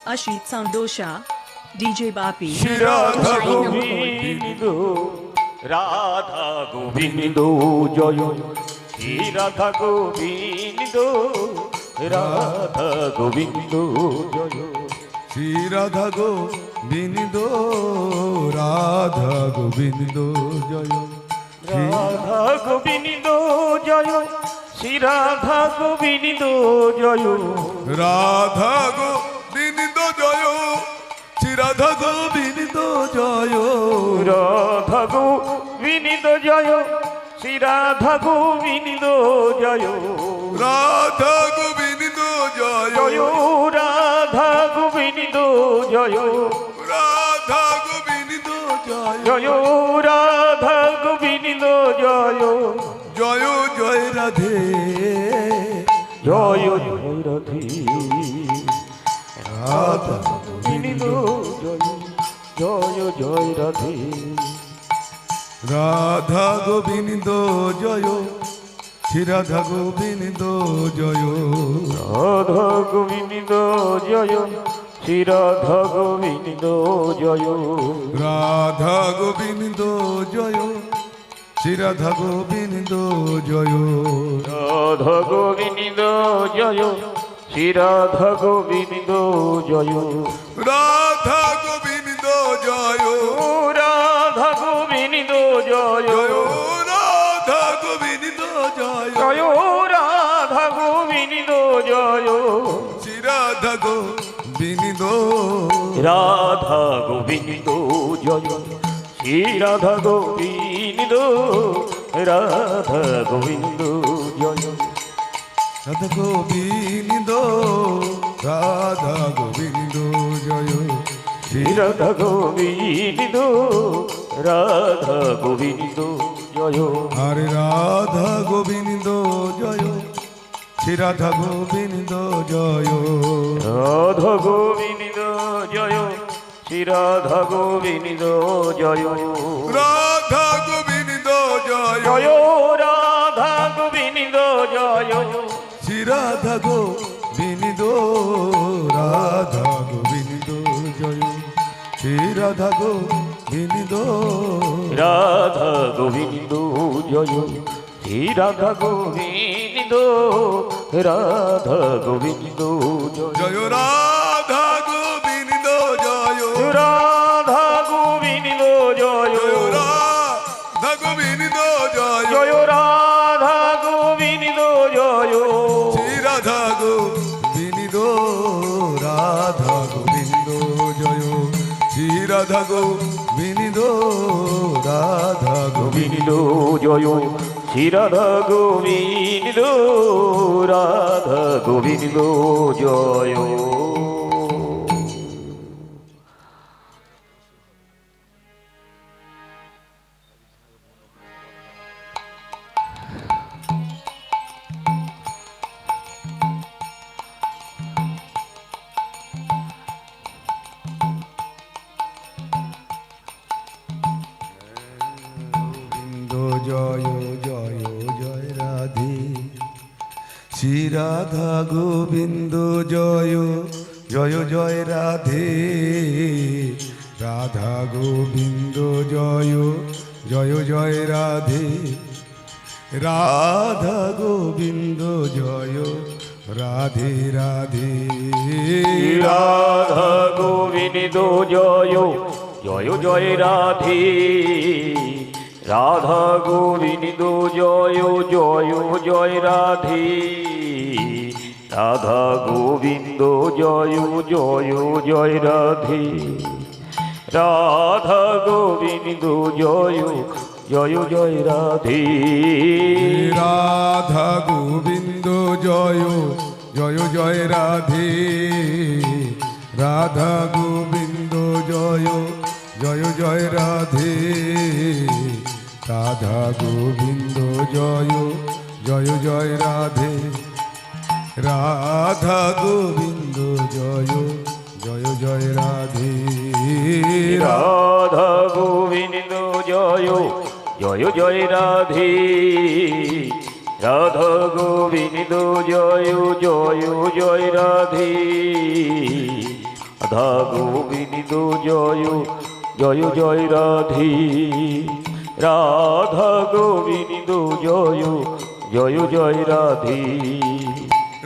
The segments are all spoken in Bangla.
Ashit Soundosha, DJ Bapi. Radha Govinda Radha Govinda জয় শ্রী রাধা গোবিন্দ রাধা গোবিন্দ জয় শ্রী রাধা গোবিন্দ রাধা গোবিন্দ জয় রাধা গোবিন্দ জয় শ্রী রাধা গোবিন্দ জয় রাধা গোবিন্দ জয় শ্রী রাধা গোবিন্দ জয় রাধা গোবিন্দ জয় শ্রী রাধা গোবিন্দ জয় রাধা গোবিন্দ জয় জয় রাধা গোবিন্দ জয় রাধা গোবিন্দ জয় জয় রাধা গোবিন্দ জয় জয় জয় রাধে জয় জয় রাধে রাধা গোবিন্দ জয় জয় জয় রাধে রাধা গোবিন্দ জয় শ্রী রাধা গোবিন্দ জয় রাধা গোবিন্দ জয় শ্রী রাধা গোবিন্দ জয় রাধা গোবিন্দ জয় শ্রী রাধা গোবিন্দ জয় রাধা গোবিন্দ জয় শ্রী রাধা গোবিন্দ জয় রাধা গোবিন্দ জয় রাধা গোবিন্দ জয় জয় রাধা গোবিন্দ জয় জয় রাধা গোবিন্দ জয় শ্রী রাধা গোবিন্দ রাধা গোবিন্দ জয় শ্রী রাধা গোবিন্দ রাধা গোবিন্দ জয় রাধা গোবিন্দ রাধা গোবিন্দ জয় শ্রী রাধা গোবিন্দ রাধা গোবিন্দ জয় হরে রাধা গোবিন্দ জয় শ্রী রাধা গোবিন্দ জয় রাধা গোবিন্দ জয় শ্রী রাধা গোবিন্দ জয় রাধা গোবিন্দ জয় জয় রাধা গোবিন্দ জয় শ্রী রাধা গোবিন্দ রাধা গোবিন্দ জয় শ্রী রাধা গোবিন্দ রাধা গোবিন্দ জয় শ্রী রাধা গোবিন্দ রাধা গোবিন্দ জয় জয় রাধা গোবিন্দ জয় রাধা গোবিন্দ জয় জয় রাধা গোবিন্দ জয় জয় রাধা গোবিন্দ জয় শ্রী রাধা গোবিন্দ রাধা গোবিন্দ জয় শ্রী রাধা গোবিন্দ রাধা গোবিন্দ গোবিন্দ জয় শ্রী রাধা গোবিন্দ রাধা গোবিন্দ জয় গোবিন্দ জয় জয় জয় রাধে শ্রী রাধা গোবিন্দ জয় জয় জয় রাধে রাধা গোবিন্দ জয় জয় জয় রাধে রাধা গোবিন্দ জয় রাধে রাধে রাধা গোবিন্দ জয় জয় জয় রাধে রাধা গোবিন্দ জয় জয় জয় রাধে রাধা গোবিন্দ জয় জয় জয় রাধে রাধা গোবিন্দ জয় জয় জয় রাধে রাধা গোবিন্দ জয় জয় জয় রাধে রাধা গোবিন্দ জয় জয় জয় রাধে রাধা গোবিন্দ জয় জয় জয় রাধে রাধা গোবিন্দ জয় জয় জয় রাধে রাধা গোবিন্দ জয় জয় জয় রাধে রাধা গোবিন্দ জয় জয় জয় রাধে রাধা গোবিন্দ জয় জয় জয় রাধে রাধা গোবিন্দ জয় জয় জয় রাধে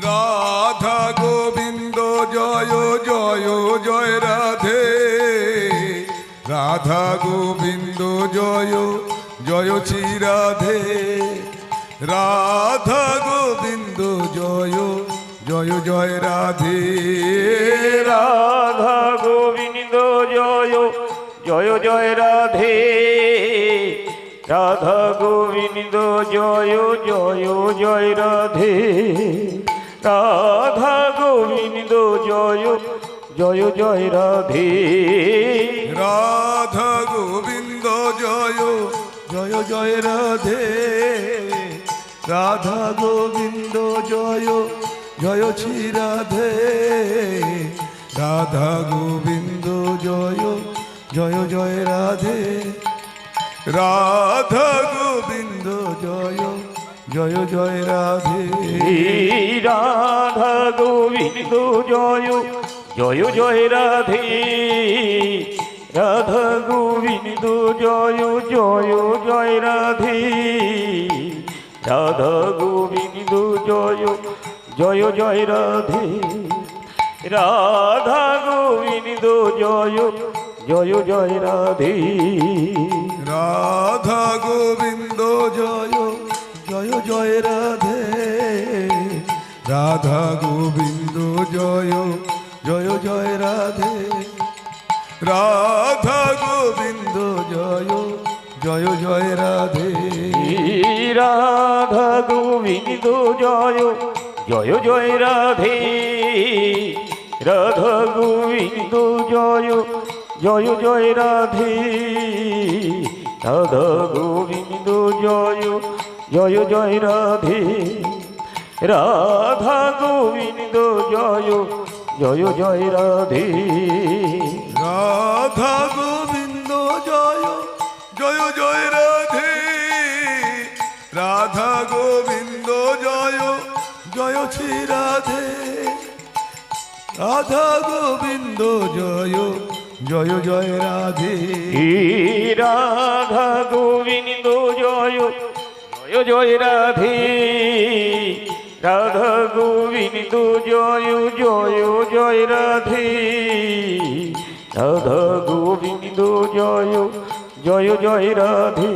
রাধা গোবিন্দ জয় জয় জয় রাধে রাধা গোবিন্দ জয় জয় শ্রী রাধে রাধা গোবিন্দ জয় জয় জয় রাধে রাধা গোবিন্দ জয় জয় জয় রাধে রাধা গোবিন্দ জয় জয় জয় রাধে রাধা গোবিন্দ জয় জয় জয় রাধে রাধা গোবিন্দ জয় জয় জয় রাধে রাধা গোবিন্দ জয় জয় শ্রী রাধে রাধা গোবিন্দ জয় জয় জয় রাধে রাধা গোবিন্দ জয় জয় জয় রাধে রাধা গোবিন্দ জয় জয় জয় রাধে রাধা গোবিন্দ জয় জয় জয় রাধে রাধা গোবিন্দ জয় জয় জয় রাধে রাধা গোবিন্দ জয় জয় জয় রাধে রাধা গোবিন্দ জয় জয় জয় রাধে রাধা গোবিন্দ জয় জয় জয় রাধে রাধা গোবিন্দ জয় জয় জয় রাধে রাধা গোবিন্দ জয় জয় জয় রাধে রাধা গোবিন্দ জয় জয় জয় রাধে রাধা গোবিন্দ জয় জয় জয় রাধে রাধা গোবিন্দ জয় জয় জয় রাধে রাধা গোবিন্দ জয় জয় জয় রাধে রাধা গোবিন্দ জয় জয় শ্রী রাধে রাধা গোবিন্দ জয় জয় জয় রাধে রাধা গোবিন্দ জয় জয় জয় রাধে রাধা গোবিন্দ জয় জয় জয় রাধে রাধা গোবিন্দ জয় জয় জয় রাধে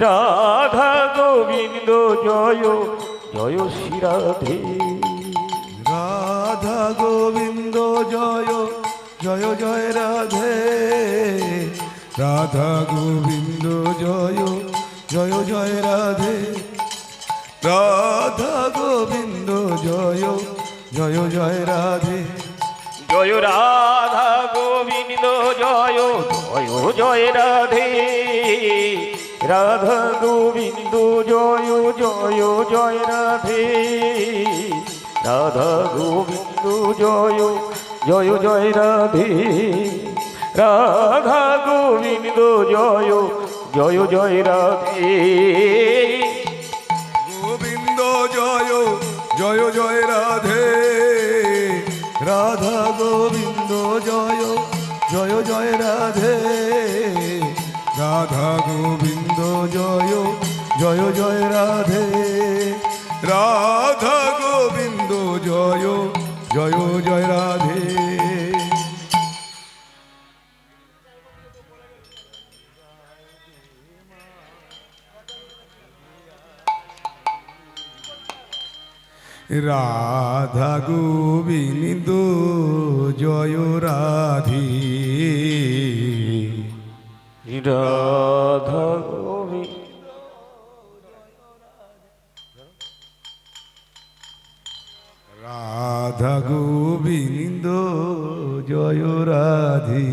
রাধা গোবিন্দ জয় জয় শ্রী রাধে রাধা গোবিন্দ জয় জয় জয় রাধে রাধা গোবিন্দ জয় জয় জয় রাধে রাধা গোবিন্দ জয় জয় জয় রাধে জয় রাধা গোবিন্দ জয় জয় জয় রাধে রাধা গোবিন্দ জয় জয় জয় রাধে রাধা গোবিন্দ জয় জয় জয় রাধে রাধা গোবিন্দ জয় জয় জয় রাধে গোবিন্দ জয় জয় জয় রাধে রাধা গোবিন্দ জয় জয় জয় রাধে রাধা গোবিন্দ জয় জয় জয় রাধে রাধা গোবিন্দ জয় জয় জয় রাধে রাধা গোবিন্দ জয় রাধে রাধা গোবিন্দ রাধা গোবিন্দ জয় রাধে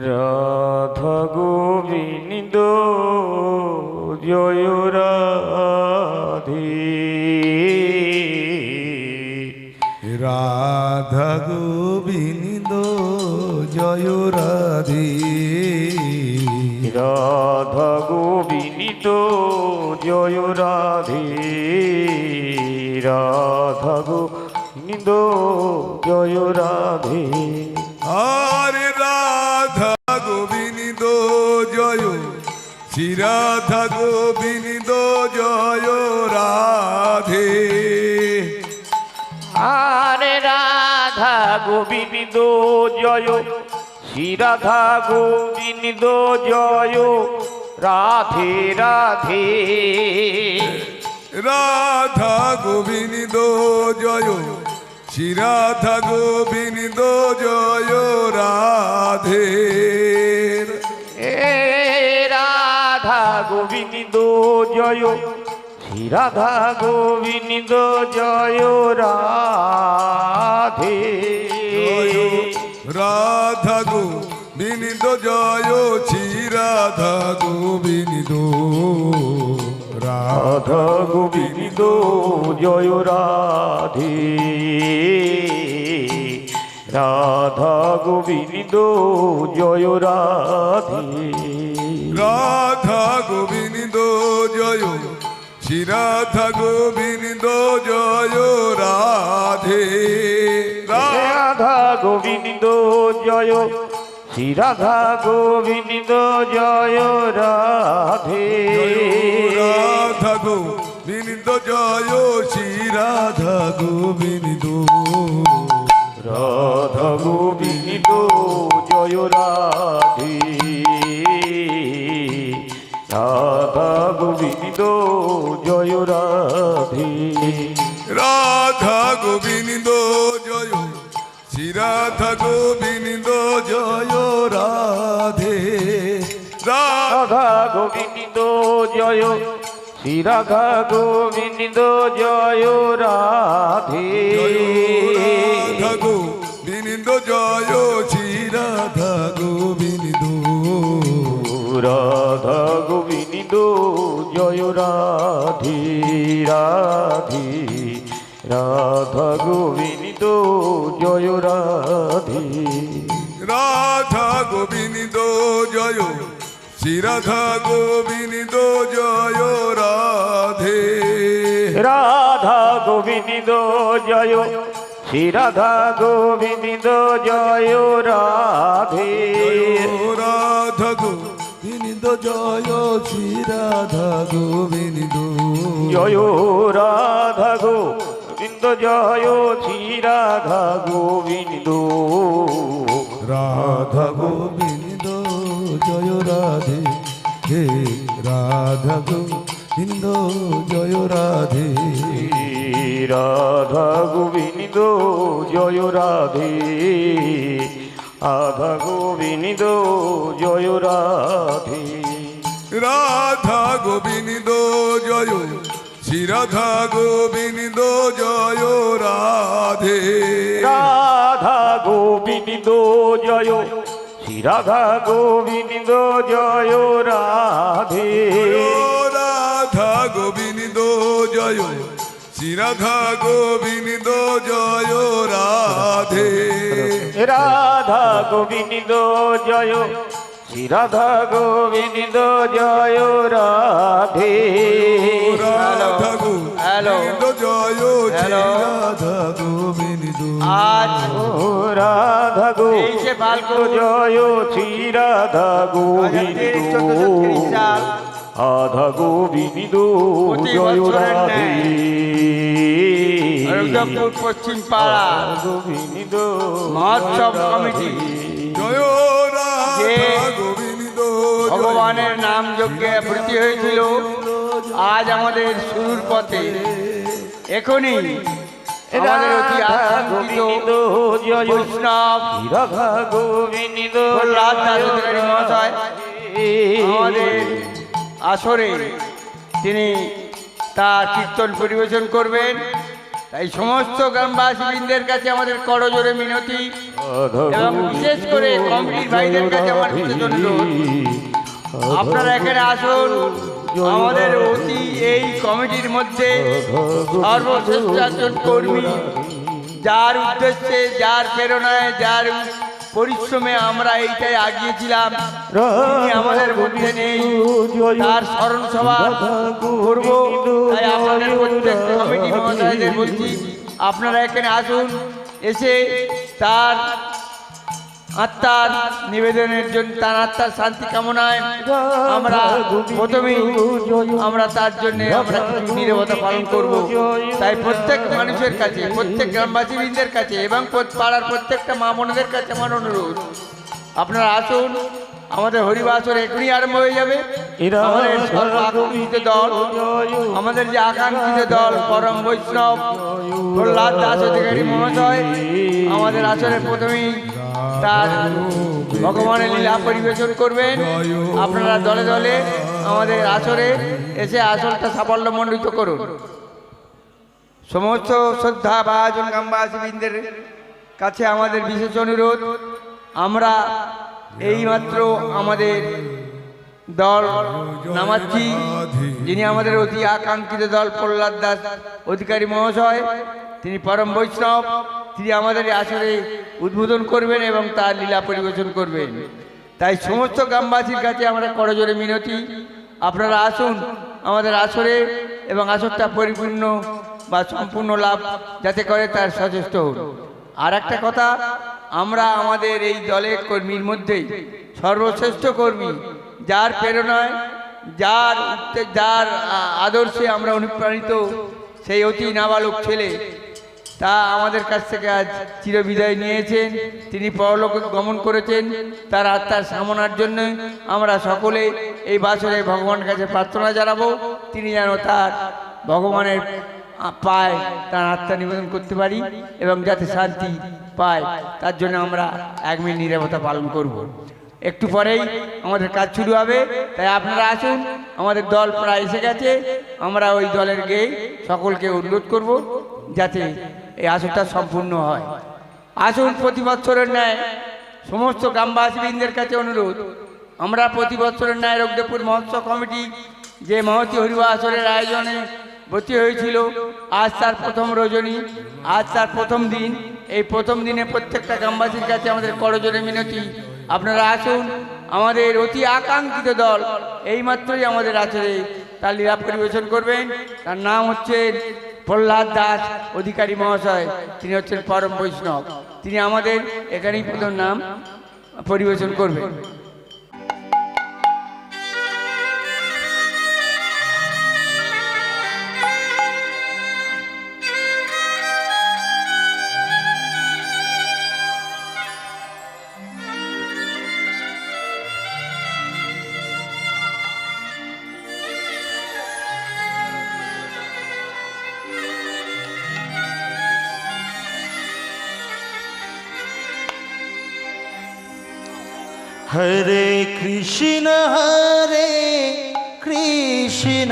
রাধা গোবিন্দ জয় রাধে রাধা গোবিন্দ জয় রাধে রাধা গোবিন্দ জয় রাধে রাধা গোবিন্দ গোবিন্দ জয় রাধে। আরে রাধা গোবিন্দ জয়, শ্রী রাধা গোবিন্দ জয় রাধে। আরে রাধা গোবিন্দ জয়, শ্রী রাধা গোবিন্দ জয় রাধে রাধে। রাধা গোবিন্দ জয়, শ্রী রাধা গোবিন্দ জয় রাধে। এ রাধা গোবিন্দ জয়, শ্রী রাধা গোবিন্দ জয় রাধে। রাধা গোবিন্দ জয়, শ্রী রাধা গোবিন্দ রাধা গোবিন্দ জয় রাধে। রাধা গোবিন্দ জয় রাধে। রাধা গোবিন্দ জয়, শ্রী রাধা গোবিন্দ জয় রাধে। রাধা গোবিন্দ জয়, শ্রী রাধা গোবিন্দ জয় রাধে। রাধা গোবিন্দ জয়, শ্রী রাধা গোবিন্দ। রাধা গোবিন্দ জয় রাধে। রাধা গোবিন্দ জয় রাধে। রাধা গোবিন্দ জয়, শ্রী রাধা গোবিন্দ জয় রাধে। রাধা গোবিন্দ জয়, শ্রী রাধা গোবিন্দ জয় রাধে। রাধা গোবিন্দ জয়, শ্রী রাধা গোবিন্দ। রাধা গোবিন্দ জয় রাধে রাধে। রাধা গোবিন্দ জয় রাধে। রাধা গোবিন্দ জয়, শ্রী রাধা গোবিন্দ জয় রাধে। রাধা গোবিন্দ জয়, শ্রী রাধা গোবিন্দ জয় রাধে। রাধা গোবিন্দ জয়, শ্রী রাধা গোবিন্দ। জয় রাধা গোবিন্দ জয়, শ্রী রাধা গোবিন্দ। রাধা গোবিন্দ জয় রাধে। হে রাধা গোবিন্দ জয় রাধে। রাধা গোবিন্দ জয় রাধে। রাধা গোবিন্দ জয় রাধে। রাধা গোবিন্দ জয়, শ্রী রাধা গোবিন্দ জয় রাধে। রাধা গোবিন্দ জয়, শ্রী রাধা গোবিন্দ জয় রাধে। রাধা গোবিন্দ জয়, শ্রী রাধা গোবিন্দ জয় রাধে। রাধা গোবিন্দ জয়, শ্রী রাধা গোবিন্দ জয় রাধে। রাধা গোবিন্দ জয়, শ্রী রাধা গোবিন্দ। আজ ও রাধা এই যে বালক জয়, শ্রী রাধা গোবিন্দ। 1436 সাল রাধা গোবিন্দ প্রতি জয় বছরের রাধে। রঘুরামপুর পশ্চিম পাড়া গোবিন্দ মহোৎসব কমিটি জয় রাধা যে গোবিন্দ। ভগবানের নাম যজ্ঞে ভর্তি হয়েছিল, আজ আমাদের শুরুর পথে এখনই আমাদের অতি আকাঙ্ক্ষিত বৈষ্ণব রাধা গোবিন্দ প্রহ্লাদ দাস অধিকারী মহাশয় আমাদের আসরে তিনি তার কীর্তন পরিবেশন করবেন। তাই সমস্ত গ্রামবাসীবৃন্দের কাছে আমাদের করজোরে মিনতি এবং বিশেষ করে কমিটির ভাইদের কাছে আমার বিশেষ অনুরোধ, আপনারা এখানে আসুন। আমাদের অতি এই কমিটির মধ্যে সর্বশ্রেষ্ঠ একজন কর্মী, যার উদ্দেশ্যে, যার প্রেরণায়, যার পরিশ্রমে আমরা এইটাই আগিয়েছিলাম, তিনি আমাদের মধ্যে নেই। তার স্মরণ সভা করব। তাই আপনাদের প্রত্যেক কমিটি মহোদয়দের বলছি আপনারা এখানে আসুন, এসে তার আত্মার নিবেদনের জন্য, তার আত্মার শান্তি কামনায় আমরা প্রথমেই আমরা তার জন্য আমরা কিছু নীরবতা পালন করব। তাই প্রত্যেক মানুষের কাছে, প্রত্যেক গ্রামবাসীবৃন্দের কাছে এবং পাড়ার প্রত্যেকটা মা বোনদের কাছে আমার অনুরোধ, আপনারা আসুন। আমাদের হরিবাসর এখনই আরম্ভ হয়ে যাবে। আমাদের আকাঙ্ক্ষিত দল, আমাদের যে আকাঙ্ক্ষিত দল পরম বৈষ্ণব প্রহ্লাদ দাস অধিকারী মহাশয় আমাদের আসরের প্রথমেই তার ভগবানের লীলা পরিবেশন করবেন। আপনারা দলে দলে আমাদের আসরে এসে আসরটা সাফল্যমণ্ডিত করুন। সমস্ত শ্রদ্ধা ভাজন গ্রামবাসীবৃন্দের কাছে আমাদের বিশেষ অনুরোধ, আমরা এইমাত্র আমাদের দল নামাচ্ছি। যিনি আমাদের অতি আকাঙ্ক্ষিত দল প্রহ্লাদ দাস অধিকারী মহাশয়, তিনি পরম বৈষ্ণব, তিনি আমাদের আসরে উদ্বোধন করবেন এবং তার লীলা পরিবেশন করবেন। তাই সমস্ত গ্রামবাসীর কাছে আমরা করজোরে মিনতি, আপনারা আসুন আমাদের আসরে এবং আসরটা পরিপূর্ণ বা সম্পূর্ণ লাভ যাতে করে তার সচেষ্ট হন। আর একটা কথা, আমরা আমাদের এই দলের কর্মীর মধ্যেই সর্বশ্রেষ্ঠ কর্মী, যার প্রেরণায়, যার আদর্শে আমরা অনুপ্রাণিত, সেই অতি নাবালক ছেলে, তা আমাদের কাছ থেকে আজ চিরবিদায় নিয়েছেন। তিনি পরলোক গমন করেছেন। তার আত্মার সামনার জন্য আমরা সকলে এই বাসরে ভগবানের কাছে প্রার্থনা জানাবো, তিনি যেন তার ভগবানের পায় তার আত্মা নিবেদন করতে পারি এবং যাতে শান্তি পায়, তার জন্য আমরা 1 মিনিট নীরবতা পালন করব। একটু পরেই আমাদের কাজ শুরু হবে। তাই আপনারা আসুন, আমাদের দল প্রায় এসে গেছে। আমরা ওই দলের গিয়ে সকলকে অনুরোধ করব যাতে এই আসরটা সম্পূর্ণ হয়। আসুন, প্রতি বছরের ন্যায় সমস্ত গ্রামবাসীবৃন্দের কাছে অনুরোধ, আমরা প্রতি বছরের ন্যায় রঘুদেবপুর মহোৎসব কমিটি যে মহতী হরিবা আসরের আয়োজনে ব্রতী হয়েছিল, আজ তার প্রথম রজনী, আজ তার প্রথম দিন। এই প্রথম দিনে প্রত্যেকটা গ্রামবাসীর কাছে আমাদের করজোরে মিনতি, আপনারা আসুন। আমাদের অতি আকাঙ্ক্ষিত দল এইমাত্রই আমাদের আসরে তার লীলা পরিবেশন করবেন। তার নাম হচ্ছে প্রহ্লাদ দাস অধিকারী মহাশয়, তিনি হচ্ছেন পরম বৈষ্ণব। তিনি আমাদের এখানেই প্রথম নাম পরিবেশন করবেন। হরে কৃষ্ণ কৃষ্ণ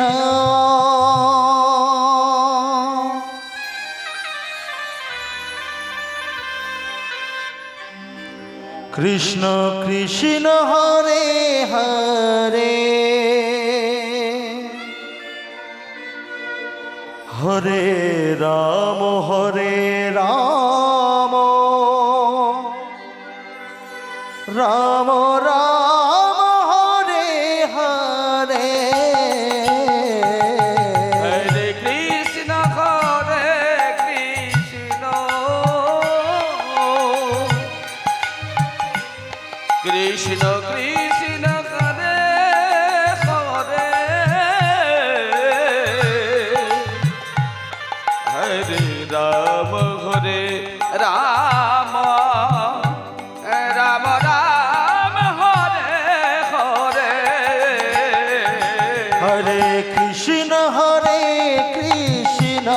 কৃষ্ণ কৃষ্ণ হরে হরে হরে রাম রাম রাম হরে হরে হরে কৃষ্ণ কৃষ্ণ কৃষ্ণ হরে হরে হরে রাম হরে রাম রাম রাম হরে হরে হরে কৃষ্ণ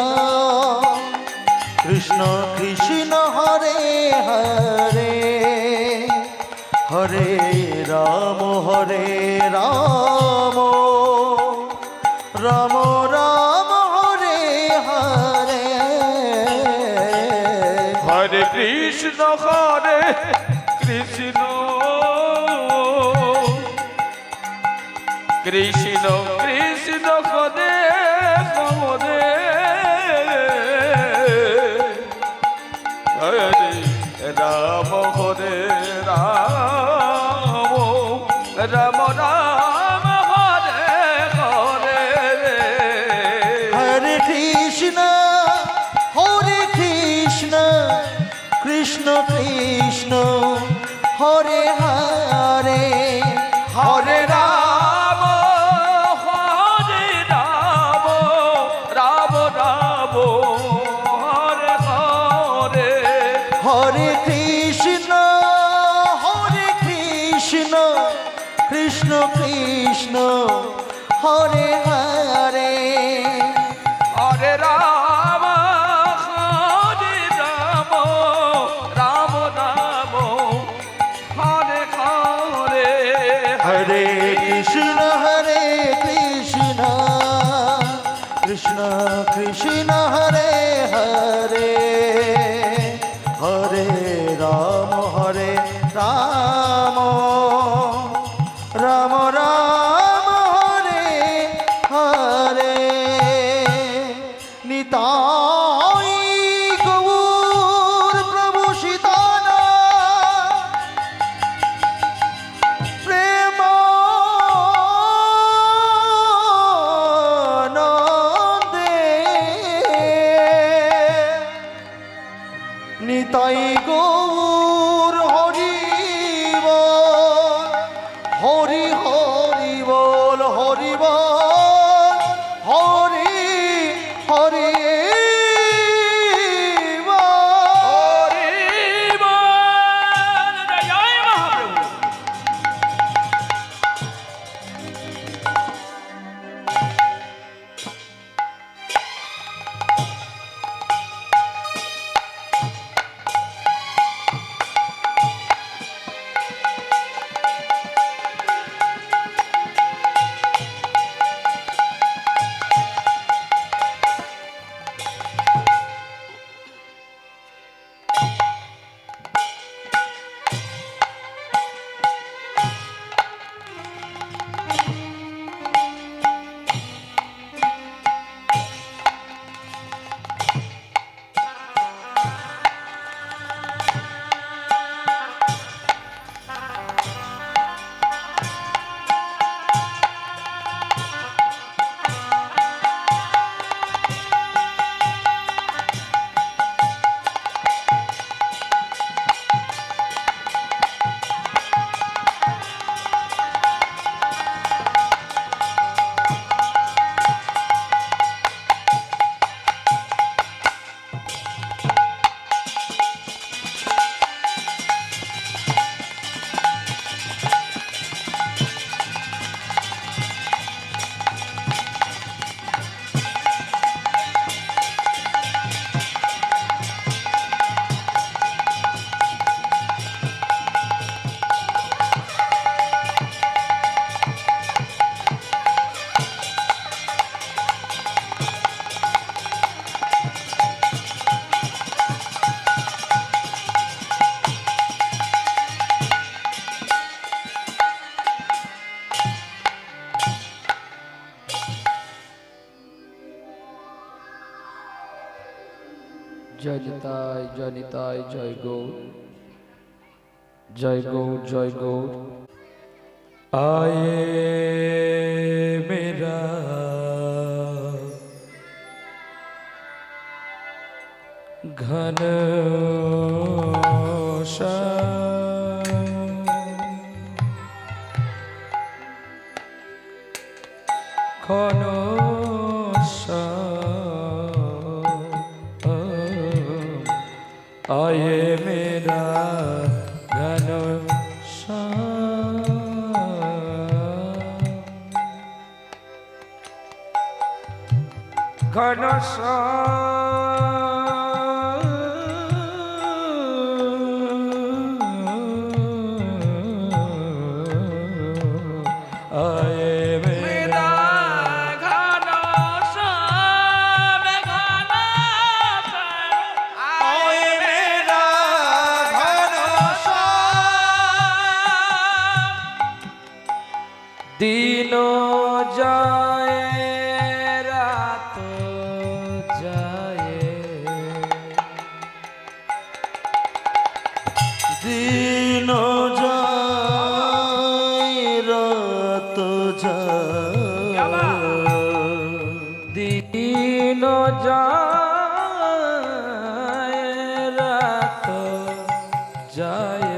কৃষ্ণ কৃষ্ণ হরে হরে হরে রাম রাম রাম হরে হরে হরে কৃষ্ণ কৃষ্ণ কৃষ্ণ কৃষ্ণ হরে হরে হরে রাম হরে রাম রাম রাম হরে হরে হরে কৃষ্ণ কৃষ্ণ কৃষ্ণ হরে হরে হরে রাম রাম রাম হরে হরে হরে কৃষ্ণ কৃষ্ণ কৃষ্ণ হরে হরে হরে রাম রাম রাম হরে হরে হরে কৃষ্ণ কৃষ্ণ কৃষ্ণ হরে হরে হরে রাম রাম রাম হরে হরে নিতাই গৌর প্রভু সীতানা প্রেমানন্দে নিতাই গৌর হরি বল হরি হরি বল হরি বল হরি হরি বল। জয় মহাপ্রভু। জয় নিতাই জয় নিতাই জয় গৌর জয় গৌর জয় গৌর। आए मेरा घन खन आए मेरा घन ঘন आए मेरा ঘন ঘন আয় মেরা ঘন दिन जाए रात जाए दिन जाए रात जाए दिन जाए रात जाए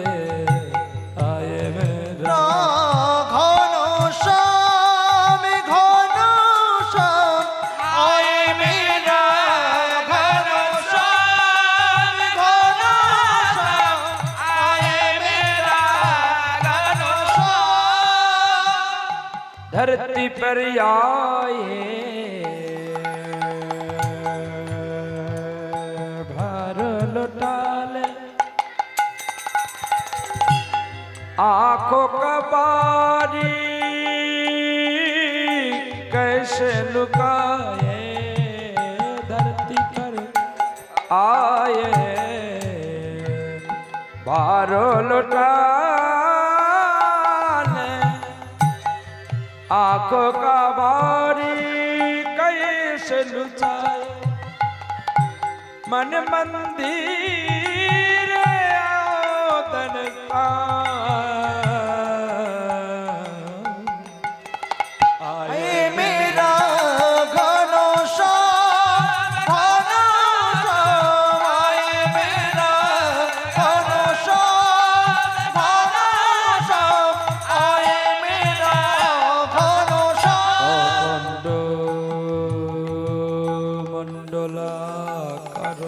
आए मेरा ঘন শ্যাম ঘন শ্যাম আয় মেরা ঘন শ্যাম ঘন শ্যাম আয় মেরা ঘন শ্যাম धरती पर आए भार लुटाले आंखों का बारी कैसे लुकाए धरती पर आए भार लुटाले आंखों का बारी कैसे लुटाए मन मंदिर तन আয় মেরা ঘন শ্যাম ঘন শ্যাম আয় মেরা ঘন শ্যাম ঘন শ্যাম আয় মেরা ঘন শ্যাম মন্ডলাকার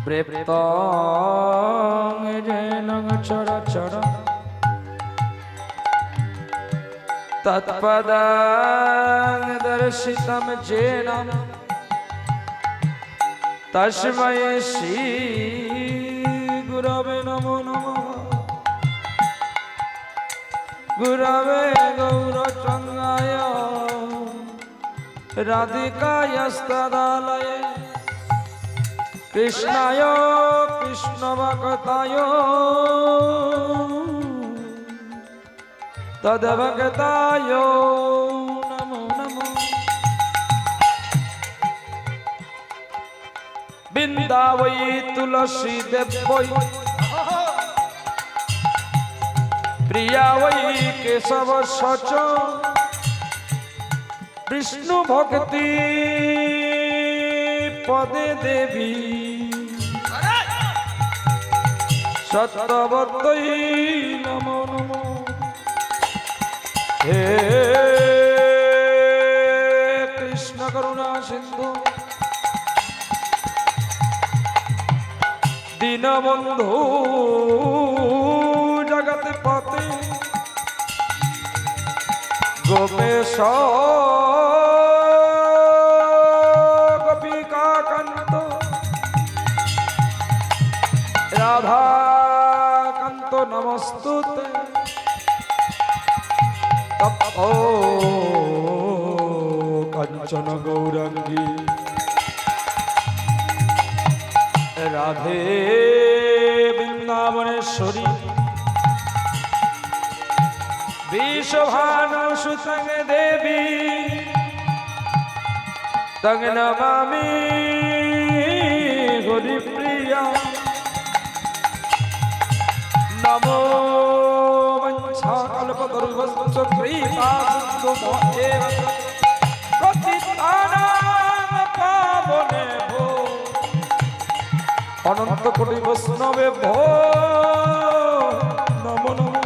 প্রেপ্তং যেন চরাচর তৎপদং দর্শিতম যেন তস্মৈ শ্রী গুরবে নমো নমঃ गुरवे गौरचंगाय राधिकायस्तदालये कृष्णाय कृष्णभक्ताय तद्भक्ताय नमो नमो बिन्दावै तुलसी देवै प्रिया वै केशव सच विष्णु भक्ति पदे देवी सत्यवत्यै नमो नमो हे कृष्ण करुणा सिंधु दीनबंधु जगत पति गोपेश गोपिका कांत राधा कांत नमस्तुते तपो कंचन गौरंगी राधे वृंदावनेश्वरी विश्वभानुसुतं देवी तं नमामि हरिप्रिया नमो वंशाकल्पतरुभ्यश्च कृपासिन्धुभ्येव पतितानां पावनेभ्यो अनंत कोटि वैष्णवे भो नमो नमो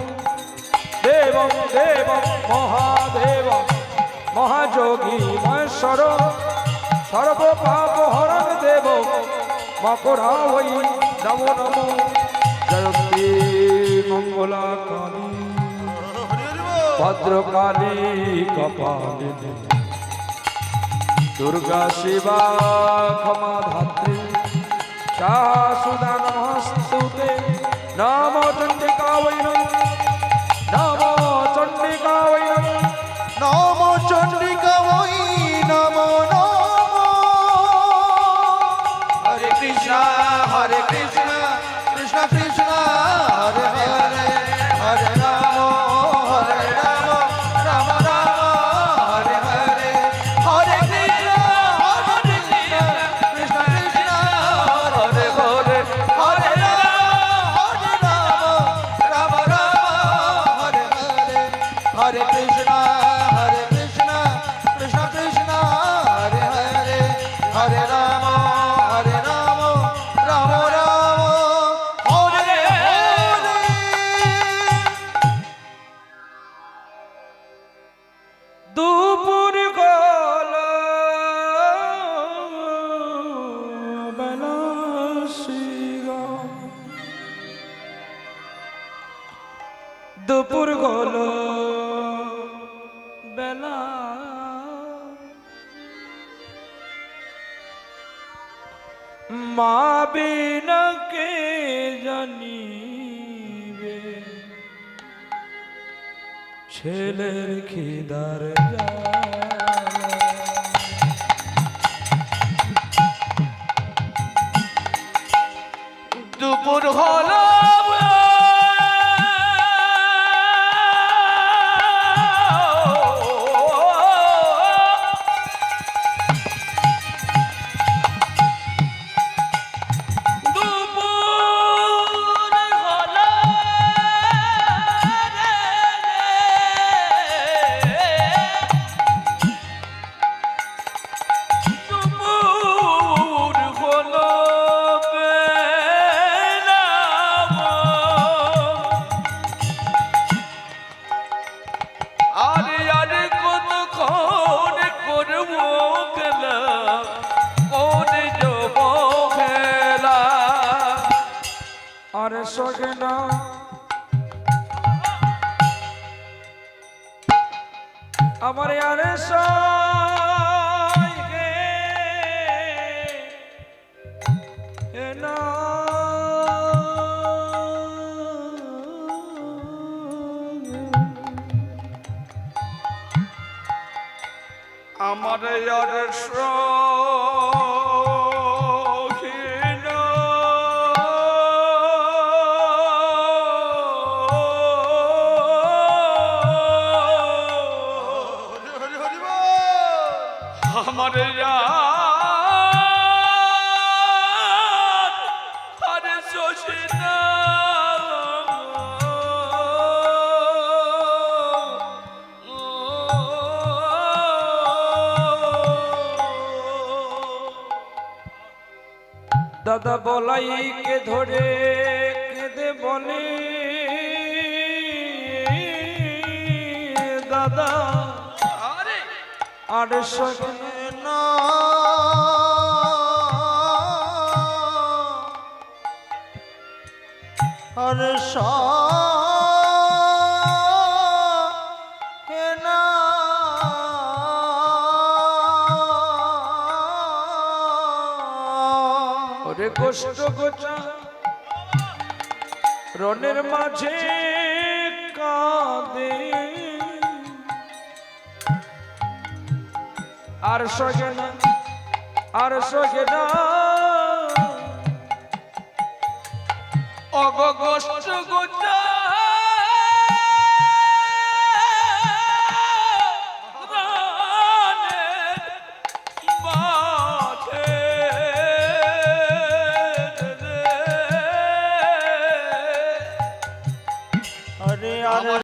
देव देव महादेव महाजोगी महेश्वर सर्व पाप हरण देव मकरा वै नमो नमो जयंती मंगला काली भद्रकाली कपालिनी दुर्गा शिवा क्षमा धात्री शासुदा नमस्तुते नमो चंडिका वै नमो चंडिका वै नमो चंडिका वै नमो नमो हरे कृष्ण कृष्ण कृष्ण हरे हरे हरे राम राम राम हरे हरे हरे कृष्ण कृष्ण कृष्ण हरे हरे हरे राम राम हरे हरे हरे कृष्ण कृष्ण कृष्ण हरे हरे हरे राम মা বিনা কে জানিবে ছেলের খিদার দুপুর হলো সগনা আমার আরে সগে না আমার আরে আমার আরে সজনা দাদা বলাইকে ধরে কেঁদে বলে দাদা আরে সজনা আরে সগনা ওরে কষ্ট গোচা রনের মাঝে কাঁদে আর সগনা অগ কষ্ট গোচা